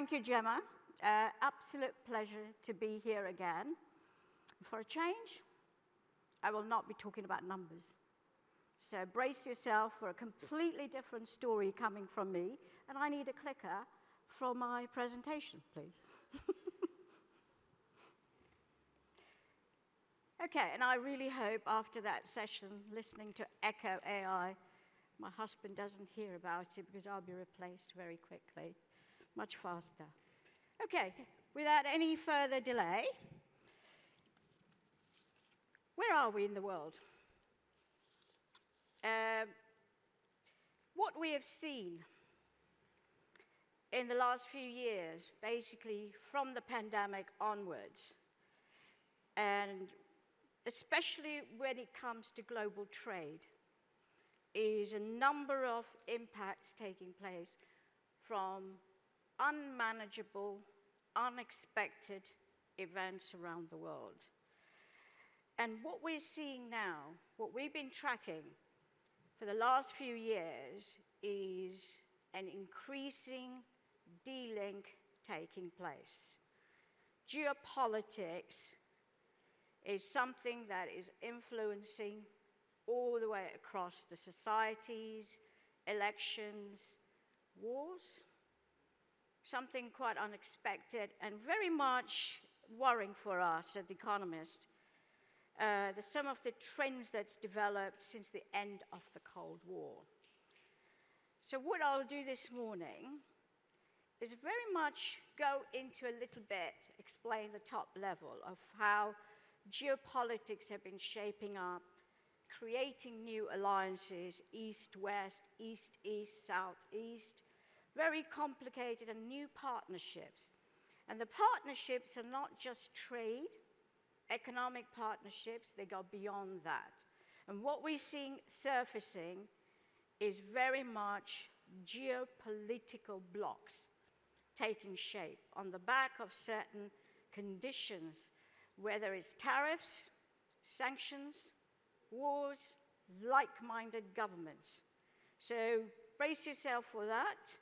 Thank you, Gemma. Absolute pleasure to be here again. For a change, I will not be talking about numbers. So brace yourself for a completely different story coming from me, and I need a clicker for my presentation, please. Okay, and I really hope after that session, listening to Echo AI, my husband doesn't hear about it because I'll be replaced very quickly, much faster. Okay, without any further delay, where are we in the world? What we have seen in the last few years, basically from the pandemic onwards, and especially when it comes to global trade, is a number of impacts taking place from unmanageable, unexpected events around the world. And what we're seeing now, what we've been tracking for the last few years, is an increasing de-link taking place. Geopolitics is something that is influencing all the way across the societies, elections, wars, something quite unexpected and very much worrying for us at The Economist. Some of the trends that's developed since the end of the Cold War. So what I'll do this morning is very much go into a little bit, explain the top level of how geopolitics have been shaping up, creating new alliances, east-west, east-east, south-east, very complicated and new partnerships. And the partnerships are not just trade, economic partnerships, they go beyond that. And what we're seeing surfacing is very much geopolitical blocks taking shape on the back of certain conditions, whether it's tariffs, sanctions, wars, like-minded governments. So brace yourself for that.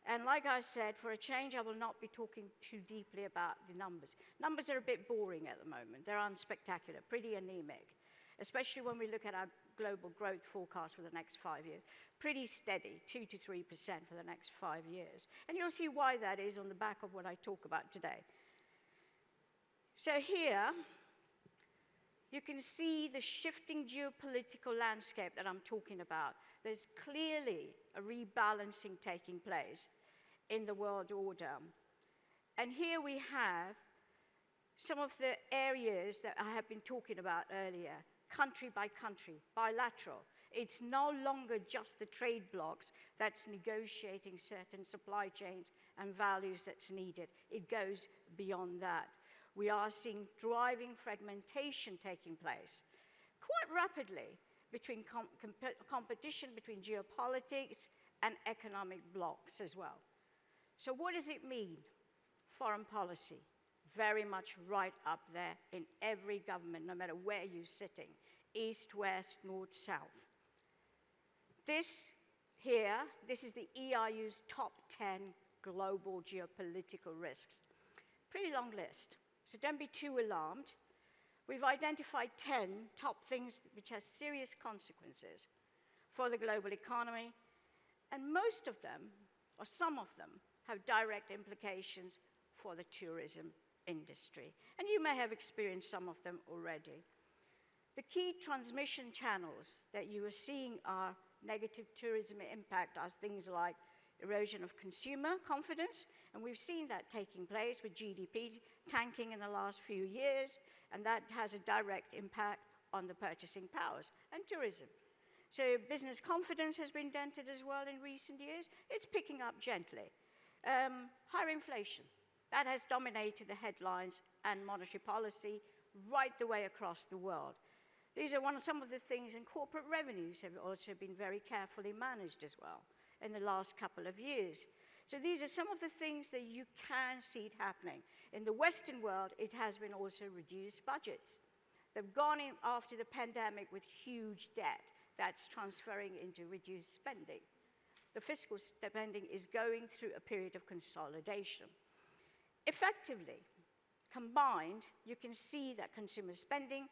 And like I said, for a change, I will not be talking too deeply about the numbers. Numbers are a bit boring at the moment. They're unspectacular, pretty anemic, especially when we look at our global growth forecast for the next 5 years. Pretty steady, 2 to 3% for the next 5 years. And you'll see why that is on the back of what I talk about today. So here, you can see the shifting geopolitical landscape that I'm talking about. There's clearly a rebalancing taking place in the world order. And here we have some of the areas that I have been talking about earlier, country by country, bilateral. It's no longer just the trade blocs that's negotiating certain supply chains and values that's needed. It goes beyond that. We are seeing driving fragmentation taking place quite rapidly between competition between geopolitics and economic blocs as well. So what does it mean? Foreign policy, very much right up there in every government, no matter where you're sitting, east, west, north, south. This here, this is the EIU's top 10 global geopolitical risks. Pretty long list, so don't be too alarmed. We've identified 10 top things which have serious consequences for the global economy, and most of them, or some of them, have direct implications for the tourism industry. And you may have experienced some of them already. The key transmission channels that you are seeing are negative tourism impact are things like erosion of consumer confidence, and we've seen that taking place with GDP tanking in the last few years, and that has a direct impact on the purchasing powers and tourism. So business confidence has been dented as well in recent years. It's picking up gently. Higher inflation, that has dominated the headlines and monetary policy right the way across the world. These are some of the things, and corporate revenues have also been very carefully managed as well in the last couple of years. So these are some of the things that you can see it happening. In the Western world, it has been also reduced budgets. They've gone in after the pandemic with huge debt that's transferring into reduced spending. The fiscal spending is going through a period of consolidation. Effectively, combined, you can see that consumer spending,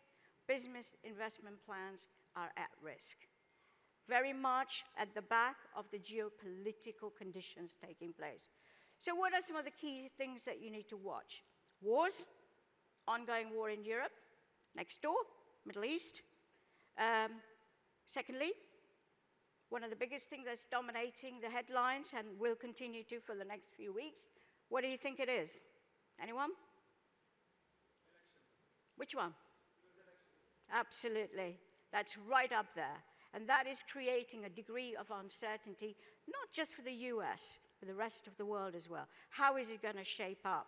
business investment plans are at risk, very much at the back of the geopolitical conditions taking place. So what are some of the key things that you need to watch? Wars, ongoing war in Europe, next door, Middle East. Secondly, one of the biggest things that's dominating the headlines and will continue to for the next few weeks, what do you think it is? Anyone? Elections. Which one? Absolutely. That's right up there. And that is creating a degree of uncertainty, not just for the US, for the rest of the world as well. How is it going to shape up?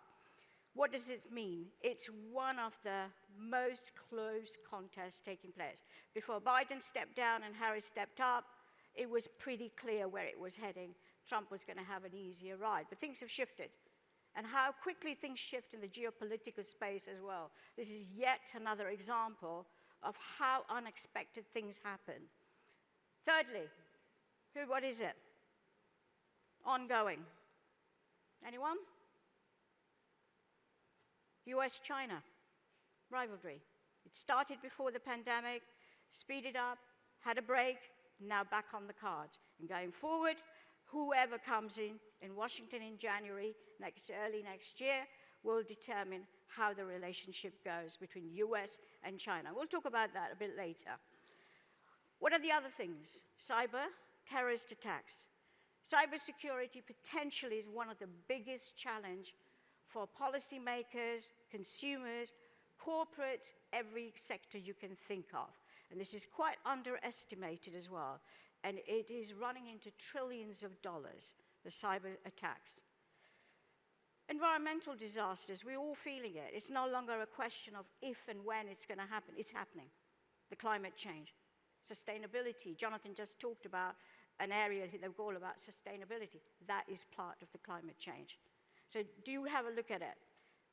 What does it mean? It's one of the most close contests taking place. Before Biden stepped down and Harris stepped up, it was pretty clear where it was heading. Trump was going to have an easier ride. But things have shifted. And how quickly things shift in the geopolitical space as well. This is yet another example of how unexpected things happen. Thirdly, what is it? Ongoing. Anyone? US-China rivalry. It started before the pandemic, speeded up, had a break, now back on the cards. And going forward, whoever comes in Washington in January, early next year, will determine how the relationship goes between US and China. We'll talk about that a bit later. What are the other things? Cyber, terrorist attacks. Cybersecurity potentially is one of the biggest challenges for policymakers, consumers, corporate, every sector you can think of. And this is quite underestimated as well. And it is running into trillions of dollars, the cyber attacks. Environmental disasters, we're all feeling it. It's no longer a question of if and when it's going to happen. It's happening. The climate change. Sustainability. Jonathan just talked about an area that we're all about sustainability. That is part of the climate change. So do have a look at it.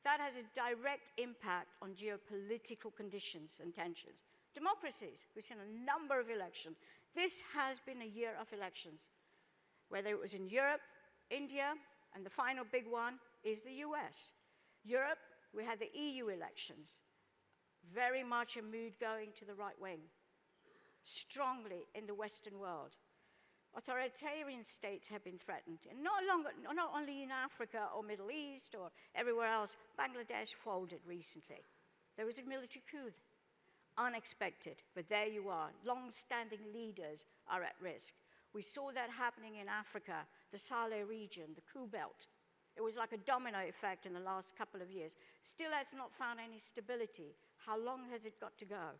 That has a direct impact on geopolitical conditions and tensions. Democracies, we've seen a number of elections. This has been a year of elections, whether it was in Europe, India, and the final big one is the US. Europe, we had the EU elections. Very much a mood going to the right wing, strongly in the Western world. Authoritarian states have been threatened, and not only in Africa or Middle East or everywhere else. Bangladesh folded recently. There was a military coup, unexpected, but there you are. Long-standing leaders are at risk. We saw that happening in Africa, the Sahel region, the coup belt. It was like a domino effect in the last couple of years. Still has not found any stability. How long has it got to go?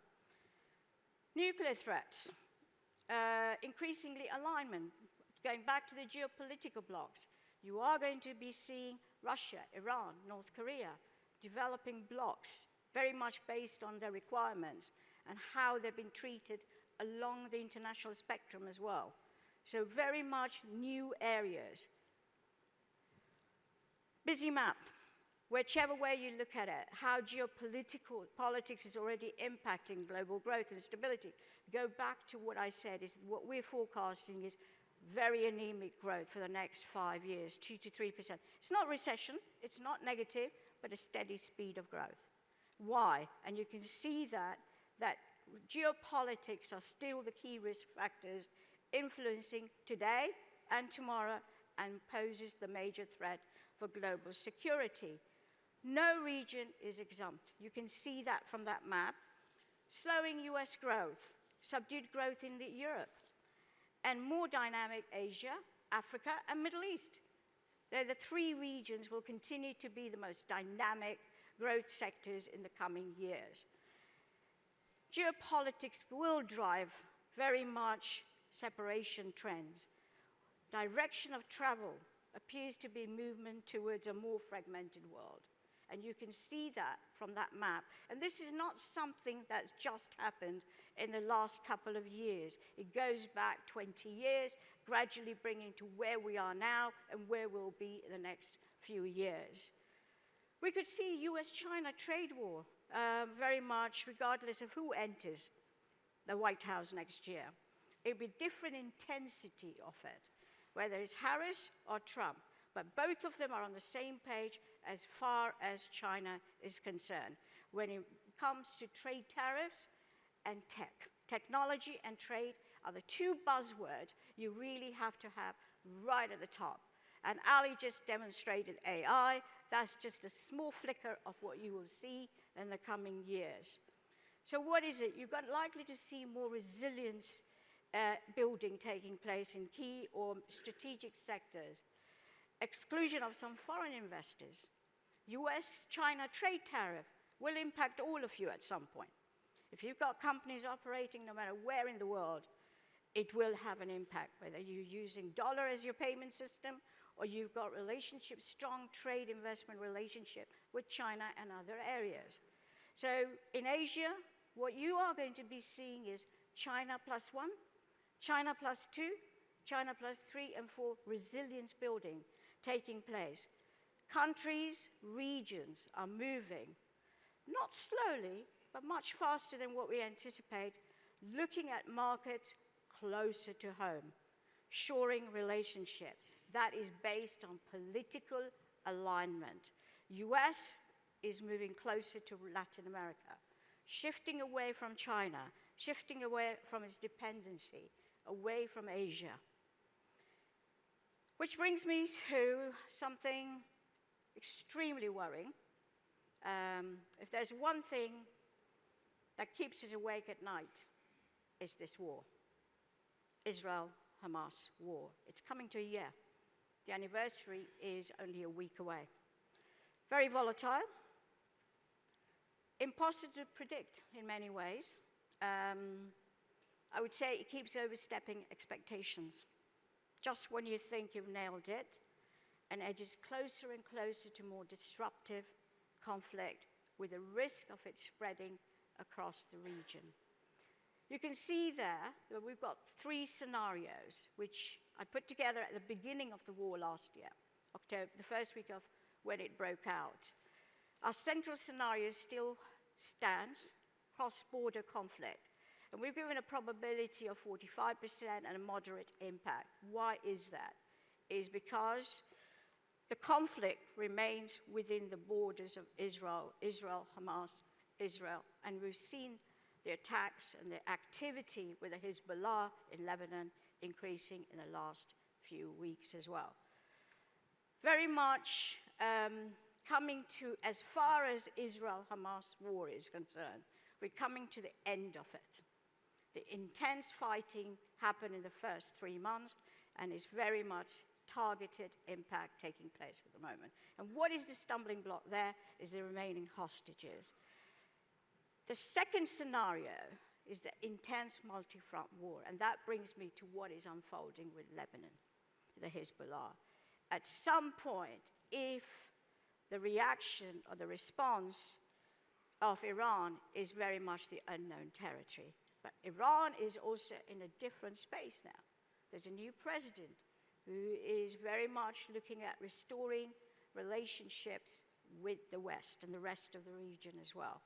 Nuclear threats. Increasingly alignment, going back to the geopolitical blocks. You are going to be seeing Russia, Iran, North Korea developing blocks very much based on their requirements and how they've been treated along the international spectrum as well. So very much new areas. Busy map. Whichever way you look at it, how politics is already impacting global growth and stability. Go back to what I said, is what we're forecasting is very anemic growth for the next 5 years, 2 to 3%. It's not recession, it's not negative, but a steady speed of growth. Why? And you can see that geopolitics are still the key risk factors influencing today and tomorrow and poses the major threat for global security. No region is exempt. You can see that from that map. Slowing US growth, subdued growth in Europe, and more dynamic Asia, Africa, and Middle East. They're the three regions will continue to be the most dynamic growth sectors in the coming years. Geopolitics will drive very much separation trends. Direction of travel appears to be movement towards a more fragmented world. And you can see that from that map. And this is not something that's just happened in the last couple of years. It goes back 20 years, gradually bringing to where we are now and where we'll be in the next few years. We could see US-China trade war very much regardless of who enters the White House next year. It'll be different intensity of it, whether it's Harris or Trump. But both of them are on the same page as far as China is concerned when it comes to trade tariffs and tech. Technology and trade are the two buzzwords you really have to have right at the top. And Ali just demonstrated AI. That's just a small flicker of what you will see in the coming years. So what is it? You're likely to see more resilience building taking place in key or strategic sectors. Exclusion of some foreign investors. US-China trade tariff will impact all of you at some point. If you've got companies operating no matter where in the world, it will have an impact, whether you're using dollar as your payment system or you've got strong trade investment relationship with China and other areas. So in Asia, what you are going to be seeing is China +1, China +2, China +3 and 4 resilience building taking place. Countries, regions are moving, not slowly, but much faster than what we anticipate, looking at markets closer to home, shoring relationships. That is based on political alignment. US is moving closer to Latin America, shifting away from China, shifting away from its dependency, away from Asia. Which brings me to something extremely worrying. If there's one thing that keeps us awake at night, it's this war. Israel-Hamas war. It's coming to a year. The anniversary is only a week away. Very volatile. Impossible to predict in many ways. I would say it keeps overstepping expectations. Just when you think you've nailed it, and edges closer and closer to more disruptive conflict with a risk of it spreading across the region. You can see there that we've got 3 scenarios, which I put together at the beginning of the war last year, October, the first week of when it broke out. Our central scenario still stands, cross-border conflict. And we've given a probability of 45% and a moderate impact. Why is that? Is because the conflict remains within the borders of Israel, Hamas, Israel, and we've seen the attacks and the activity with the Hezbollah in Lebanon increasing in the last few weeks as well. Very much coming to, as far as Israel-Hamas war is concerned, we're coming to the end of it. The intense fighting happened in the first 3 months, and it's very much targeted impact taking place at the moment. And what is the stumbling block there is the remaining hostages. The second scenario is the intense multi-front war, and that brings me to what is unfolding with Lebanon, the Hezbollah. At some point, if the reaction or the response of Iran is very much the unknown territory. But Iran is also in a different space now. There's a new president who is very much looking at restoring relationships with the West and the rest of the region as well.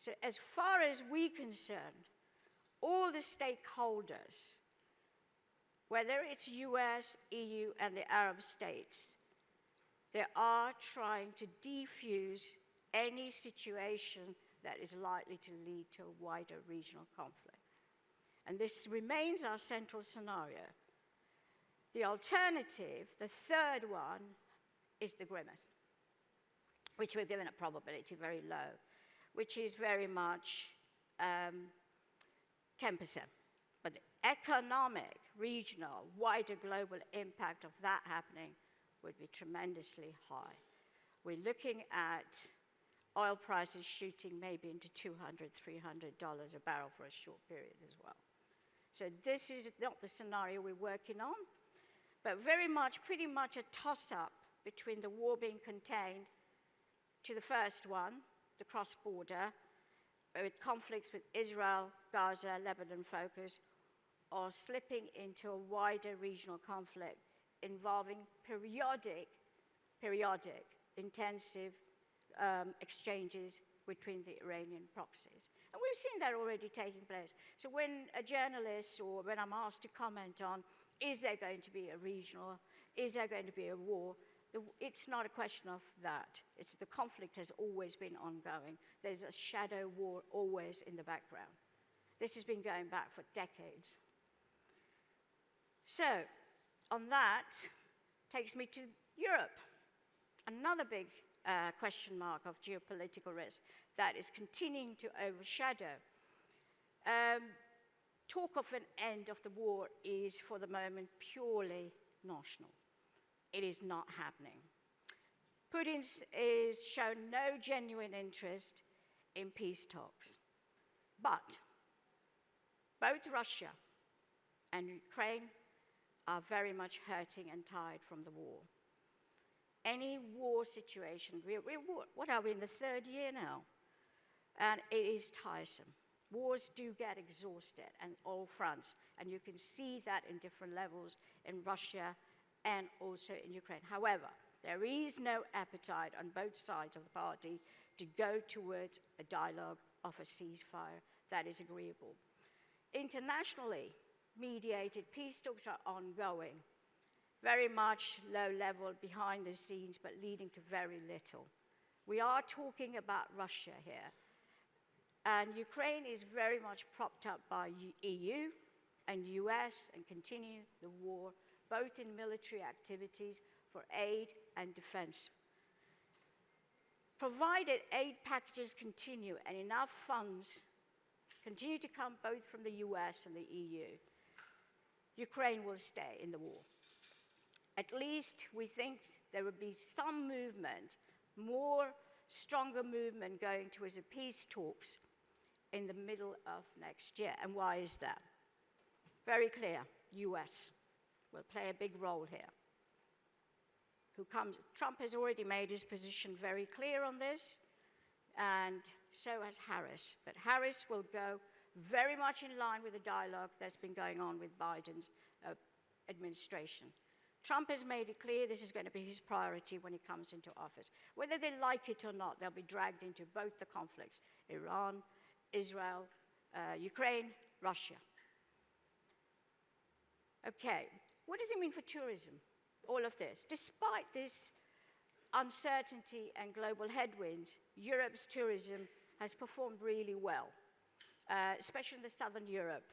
So as far as we're concerned, all the stakeholders, whether it's US, EU, and the Arab states, they are trying to defuse any situation that is likely to lead to a wider regional conflict. And this remains our central scenario. The alternative, the third one, is the grimmest, which we've given a probability very low, which is very much 10%. But the economic, regional, wider global impact of that happening would be tremendously high. We're looking at oil prices shooting maybe into $200, $300 a barrel for a short period as well. So this is not the scenario we're working on, but very much, pretty much a toss-up between the war being contained to the first one, the cross-border, with conflicts with Israel, Gaza, Lebanon focus, or slipping into a wider regional conflict involving periodic, intensive exchanges between the Iranian proxies. And we've seen that already taking place. So when a journalist or when I'm asked to comment on, is there going to be a regional, is there going to be a war, It's not a question of that. It's the conflict has always been ongoing. There's a shadow war always in the background. This has been going back for decades. So, on that, takes me to Europe. Another big question mark of geopolitical risk that is continuing to overshadow. Talk of an end of the war is, for the moment, purely notional. It is not happening. Putin has shown no genuine interest in peace talks. But both Russia and Ukraine are very much hurting and tired from the war. Any war situation, what are we in the third year now? And it is tiresome. Wars do get exhausted on all fronts, and you can see that in different levels in Russia and also in Ukraine. However, there is no appetite on both sides of the party to go towards a dialogue of a ceasefire that is agreeable. Internationally mediated peace talks are ongoing, very much low level behind the scenes, but leading to very little. We are talking about Russia here. And Ukraine is very much propped up by EU and US and continue the war, both in military activities for aid and defense. Provided aid packages continue and enough funds continue to come both from the US and the EU, Ukraine will stay in the war. At least we think there will be some movement, more stronger movement going towards the peace talks in the middle of next year. And why is that? Very clear, US will play a big role here. Trump has already made his position very clear on this, and so has Harris. But Harris will go very much in line with the dialogue that's been going on with Biden's administration. Trump has made it clear this is going to be his priority when he comes into office. Whether they like it or not, they'll be dragged into both the conflicts, Iran, Israel, Ukraine, Russia. Okay, what does it mean for tourism, all of this? Despite this uncertainty and global headwinds, Europe's tourism has performed really well, especially in the southern Europe.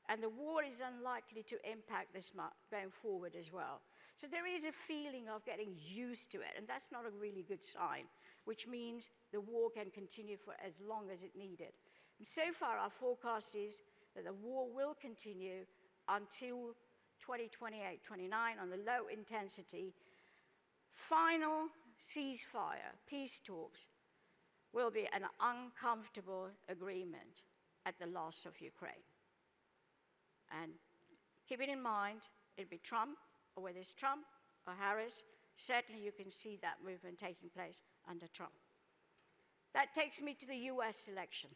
And the war is unlikely to impact this much going forward as well. So there is a feeling of getting used to it, and that's not a really good sign, which means the war can continue for as long as it needed. And so far, our forecast is that the war will continue until 2028-29 on the low intensity. Final ceasefire, peace talks, will be an uncomfortable agreement at the loss of Ukraine. And keep it in mind, it'll be Trump, or whether it's Trump or Harris, certainly you can see that movement taking place under Trump. That takes me to the US election.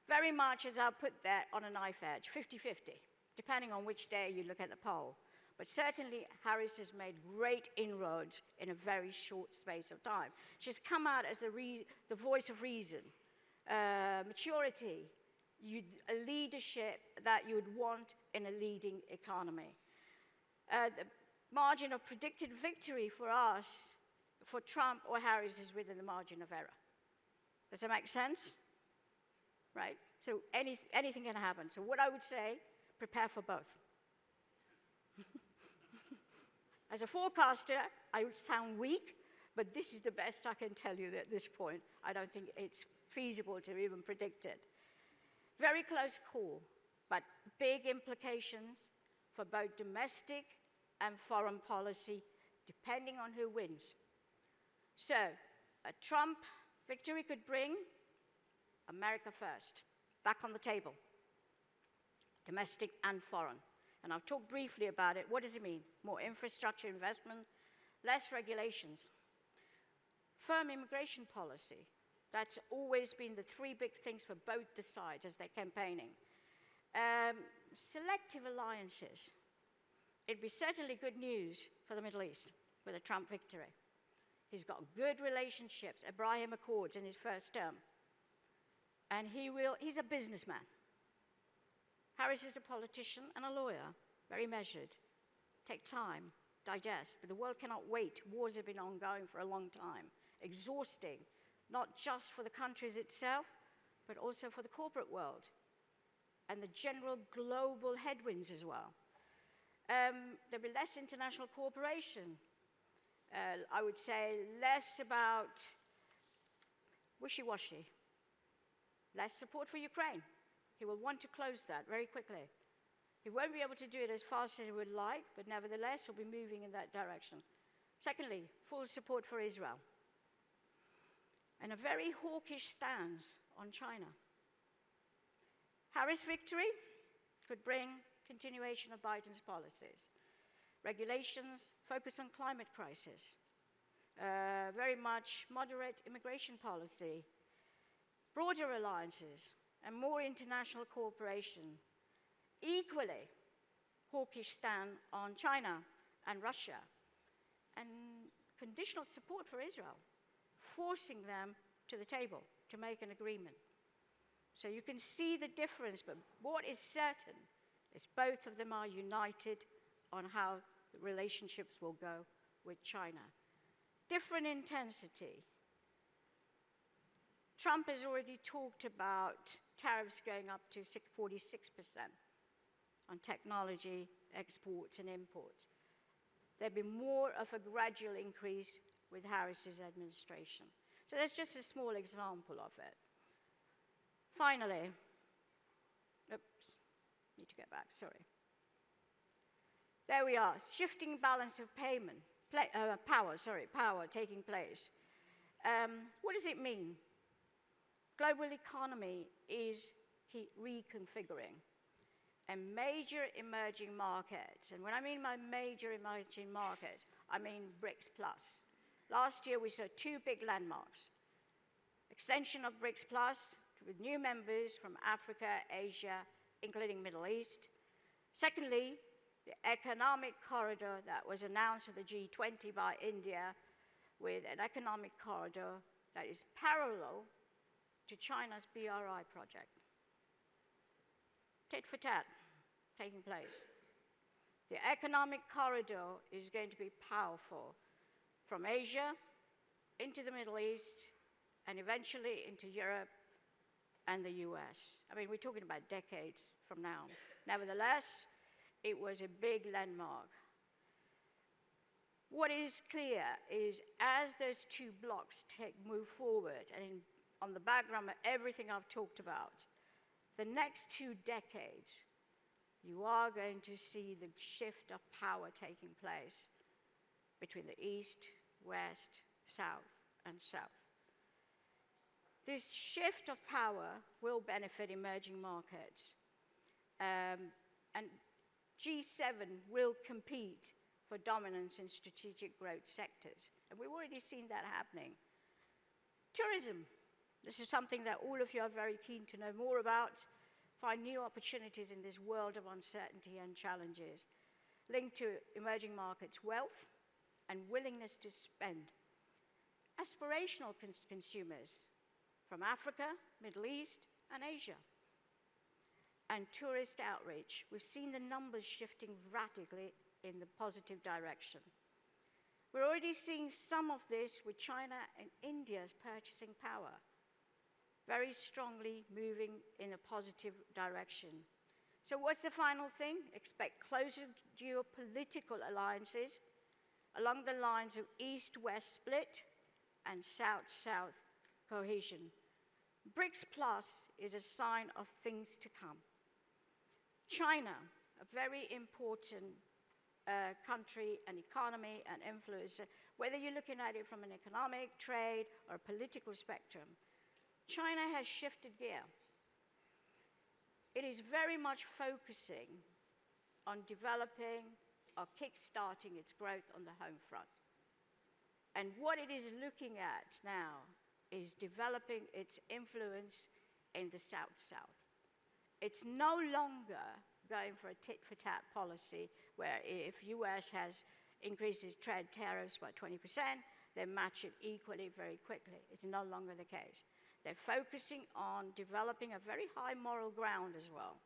Very much, as I'll put that, on a knife edge, 50-50, depending on which day you look at the poll. But certainly, Harris has made great inroads in a very short space of time. She's come out as the voice of reason, maturity, a leadership that you would want in a leading economy. The margin of predicted victory for us, for Trump or Harris, is within the margin of error. Does that make sense? Right? So anything can happen. So what I would say, prepare for both. As a forecaster, I would sound weak, but this is the best I can tell you at this point. I don't think it's feasible to even predict it. Very close call, but big implications for both domestic and foreign policy, depending on who wins. So, a Trump victory could bring America first, back on the table, domestic and foreign. And I've talked briefly about it. What does it mean? More infrastructure investment, less regulations, firm immigration policy. That's always been the three big things for both the sides as they're campaigning. Selective alliances. It'd be certainly good news for the Middle East with a Trump victory. He's got good relationships, Abraham Accords in his first term. And he's a businessman. Harris is a politician and a lawyer, very measured. Take time. digest, but the world cannot wait. Wars have been ongoing for a long time, exhausting, not just for the countries itself, but also for the corporate world and the general global headwinds as well. There'll be less international cooperation. I would say less about wishy-washy, less support for Ukraine. He will want to close that very quickly. He won't be able to do it as fast as he would like, but nevertheless, he'll be moving in that direction. Secondly, full support for Israel. And a very hawkish stance on China. Harris' victory could bring continuation of Biden's policies. Regulations focus on climate crisis. Very much moderate immigration policy. Broader alliances and more international cooperation. Equally hawkish stand on China and Russia. And conditional support for Israel, forcing them to the table to make an agreement. So you can see the difference, but what is certain is both of them are united on how the relationships will go with China. Different intensity. Trump has already talked about tariffs going up to 46% on technology, exports and imports. There'll be more of a gradual increase with Harris's administration. So that's just a small example of it. Finally, need to get back, sorry. There we are, shifting balance of power taking place. What does it mean? Global economy is reconfiguring. And major emerging markets, and when I mean by major emerging markets, I mean BRICS Plus. Last year we saw two big landmarks. Extension of BRICS Plus with new members from Africa, Asia, including Middle East. Secondly, the economic corridor that was announced at the G20 by India with an economic corridor that is parallel to China's BRI project. Tit for tat taking place. The economic corridor is going to be powerful from Asia into the Middle East and eventually into Europe and the US. I mean, we're talking about decades from now. Nevertheless, it was a big landmark. What is clear is as those two blocks move forward, and on the background of everything I've talked about, the next 2 decades, you are going to see the shift of power taking place between the East, West, South, and South. This shift of power will benefit emerging markets. And G7 will compete for dominance in strategic growth sectors. And we've already seen that happening. Tourism. This is something that all of you are very keen to know more about. Find new opportunities in this world of uncertainty and challenges. Linked to emerging markets' wealth and willingness to spend. Aspirational consumers from Africa, Middle East, and Asia. And tourist outreach. We've seen the numbers shifting radically in the positive direction. We're already seeing some of this with China and India's purchasing power, very strongly moving in a positive direction. So what's the final thing? Expect closer geopolitical alliances along the lines of East-West split and South-South cohesion. BRICS Plus is a sign of things to come. China, a very important country and economy and influencer, whether you're looking at it from an economic, trade, or political spectrum, China has shifted gear. It is very much focusing on developing or kickstarting its growth on the home front. And what it is looking at now is developing its influence in the South-South. It's no longer going for a tit-for-tat policy where if US has increased its trade tariffs by 20%, they match it equally very quickly. It's no longer the case. They're focusing on developing a very high moral ground as well,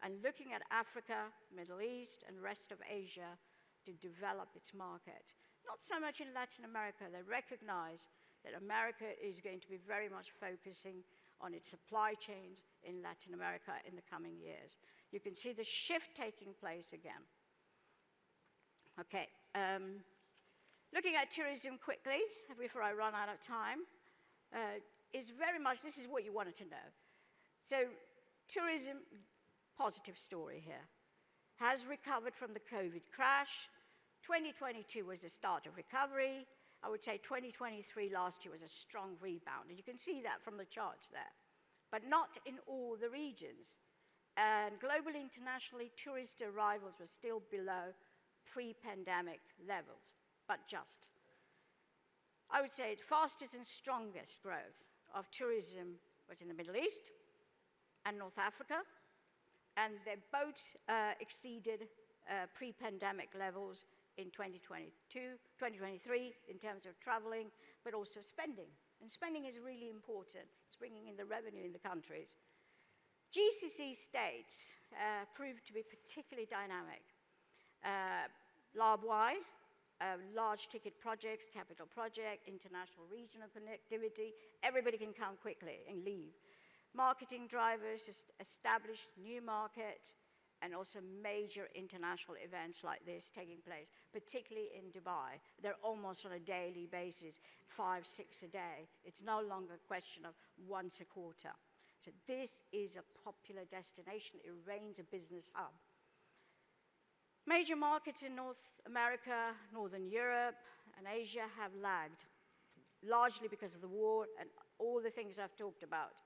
and looking at Africa, Middle East, and rest of Asia to develop its market. Not so much in Latin America. They recognize that America is going to be very much focusing on its supply chains in Latin America in the coming years. You can see the shift taking place again. Okay, looking at tourism quickly, before I run out of time, is very much, this is what you wanted to know. So tourism, positive story here, has recovered from the COVID crash. 2022 was the start of recovery. I would say 2023 last year was a strong rebound, and you can see that from the charts there, but not in all the regions. And globally, internationally, tourist arrivals were still below pre-pandemic levels, but just. I would say the fastest and strongest growth of tourism was in the Middle East and North Africa, and they both exceeded pre-pandemic levels in 2023 in terms of traveling, but also spending. And spending is really important. It's bringing in the revenue in the countries. GCC states proved to be particularly dynamic. LABY, large ticket projects, capital project, international regional connectivity, everybody can come quickly and leave. Marketing drivers established new markets, and also major international events like this taking place, particularly in Dubai. They're almost on a daily basis, 5, 6 a day. It's no longer a question of once a quarter. So this is a popular destination. It remains a business hub. Major markets in North America, Northern Europe, and Asia have lagged, largely because of the war and all the things I've talked about.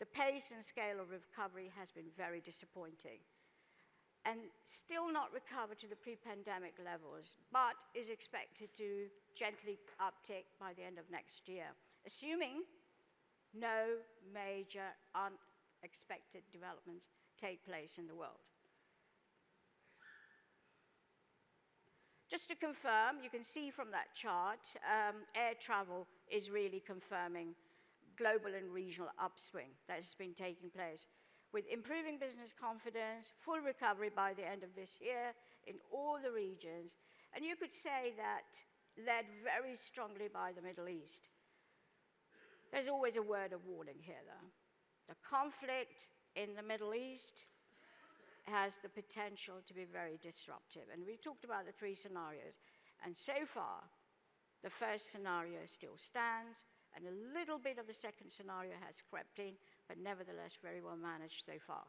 The pace and scale of recovery has been very disappointing, and still not recovered to the pre-pandemic levels, but is expected to gently uptick by the end of next year, assuming no major unexpected developments take place in the world. Just to confirm, you can see from that chart, air travel is really confirming global and regional upswing that has been taking place, with improving business confidence, full recovery by the end of this year in all the regions. And you could say that led very strongly by the Middle East. There's always a word of warning here, though. The conflict in the Middle East has the potential to be very disruptive. And we talked about the 3 scenarios. And so far, the first scenario still stands, and a little bit of the second scenario has crept in, but nevertheless very well managed so far.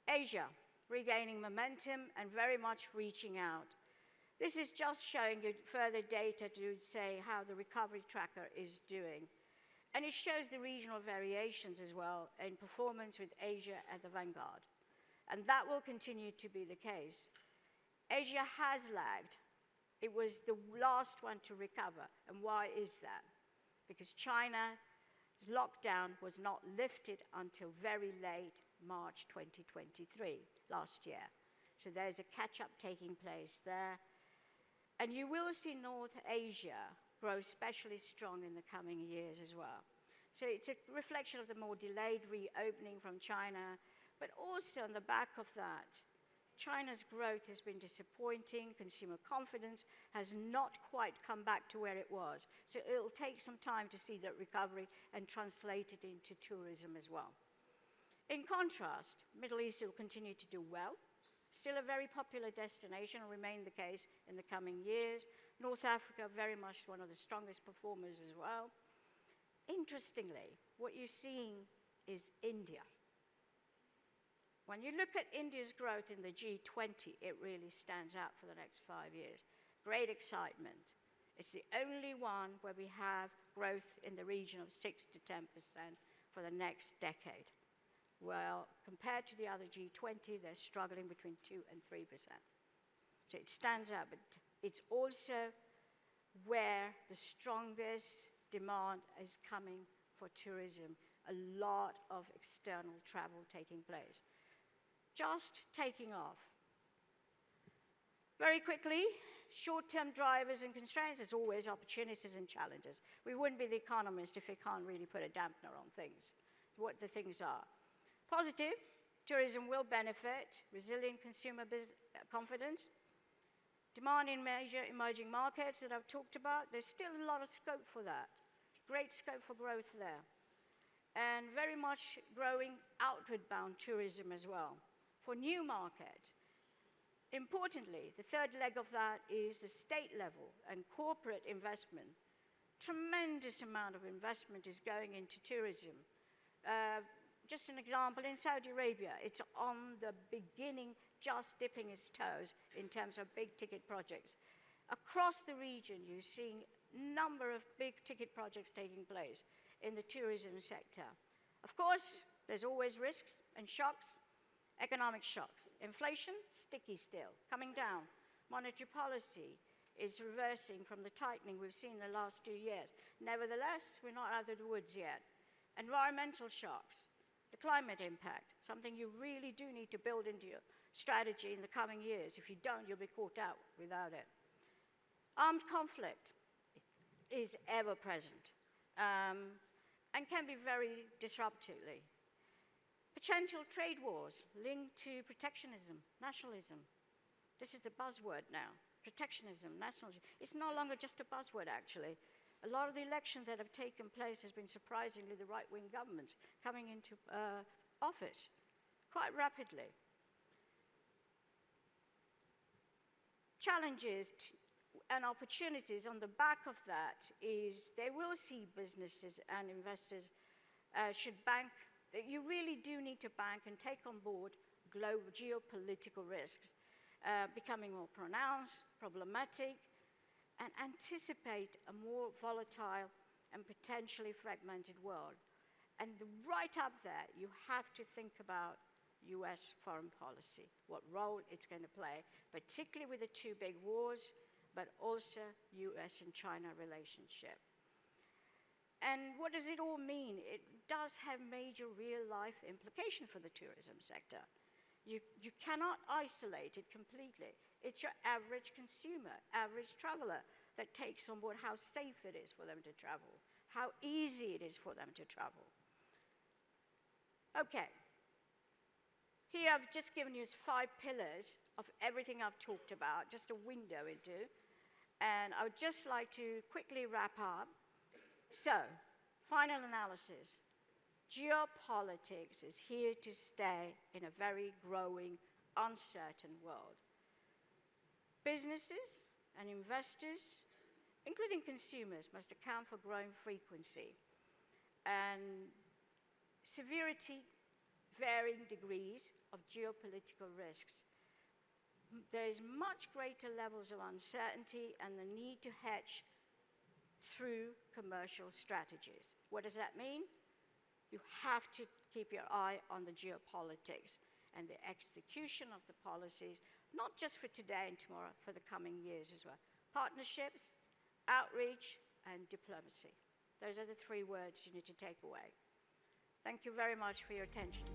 Asia, regaining momentum and very much reaching out. This is just showing you further data to say how the recovery tracker is doing. And it shows the regional variations as well in performance, with Asia at the vanguard. And that will continue to be the case. Asia has lagged. It was the last one to recover. And why is that? Because China's lockdown was not lifted until very late March 2023, last year. So there's a catch-up taking place there. And you will see North Asia grow especially strong in the coming years as well. So it's a reflection of the more delayed reopening from China, but also on the back of that, China's growth has been disappointing. Consumer confidence has not quite come back to where it was. So it'll take some time to see that recovery and translate it into tourism as well. In contrast, Middle East will continue to do well. Still a very popular destination, will remain the case in the coming years. North Africa, very much one of the strongest performers as well. Interestingly, what you're seeing is India. When you look at India's growth in the G20, it really stands out for the next 5 years. Great excitement. It's the only one where we have growth in the region of 6 to 10% for the next decade. Well, compared to the other G20, they're struggling between 2 and 3%. So it stands out, but it's also where the strongest demand is coming for tourism. A lot of external travel taking place. Just taking off. Very quickly, short-term drivers and constraints, as always, opportunities and challenges. We wouldn't be the Economist if we can't really put a dampener on things, what the things are. Positive, Tourism will benefit resilient consumer confidence. Demand in major emerging markets that I've talked about, there's still a lot of scope for that. Great scope for growth there. And very much growing outward bound tourism as well. For new markets, importantly, the third leg of that is the state level and corporate investment. Tremendous amount of investment is going into tourism. Just an example, in Saudi Arabia, it's on the beginning, just dipping its toes in terms of big ticket projects. Across the region, you're seeing a number of big ticket projects taking place in the tourism sector. Of course, there's always risks and shocks, economic shocks. Inflation, sticky still, coming down. Monetary policy is reversing from the tightening we've seen in the last 2 years. Nevertheless, we're not out of the woods yet. Environmental shocks, the climate impact, something you really do need to build into your strategy in the coming years. If you don't, you'll be caught out without it. Armed conflict is ever present and can be very disruptively. Potential trade wars linked to protectionism, nationalism. This is the buzzword now. Protectionism, nationalism. It's no longer just a buzzword, actually. A lot of the elections that have taken place has been surprisingly the right-wing governments coming into office quite rapidly. Challenges and opportunities on the back of that is they will see businesses and investors should bank. You really do need to bank and take on board global geopolitical risks becoming more pronounced, problematic, and anticipate a more volatile and potentially fragmented world. And right up there, you have to think about US foreign policy, what role it's going to play, particularly with the two big wars, but also US and China relationship. And what does it all mean? It does have major real-life implications for the tourism sector. You cannot isolate it completely. It's your average consumer, average traveler that takes on board how safe it is for them to travel, how easy it is for them to travel. Okay. Here I've just given you 5 pillars of everything I've talked about, just a window into. And I would just like to quickly wrap up. So, final analysis. Geopolitics is here to stay in a very growing, uncertain world. Businesses and investors, including consumers, must account for growing frequency and severity, varying degrees of geopolitical risks. There is much greater levels of uncertainty and the need to hedge through commercial strategies. What does that mean? You have to keep your eye on the geopolitics and the execution of the policies, not just for today and tomorrow, for the coming years as well. Partnerships, outreach, and diplomacy. Those are the 3 words you need to take away. Thank you very much for your attention.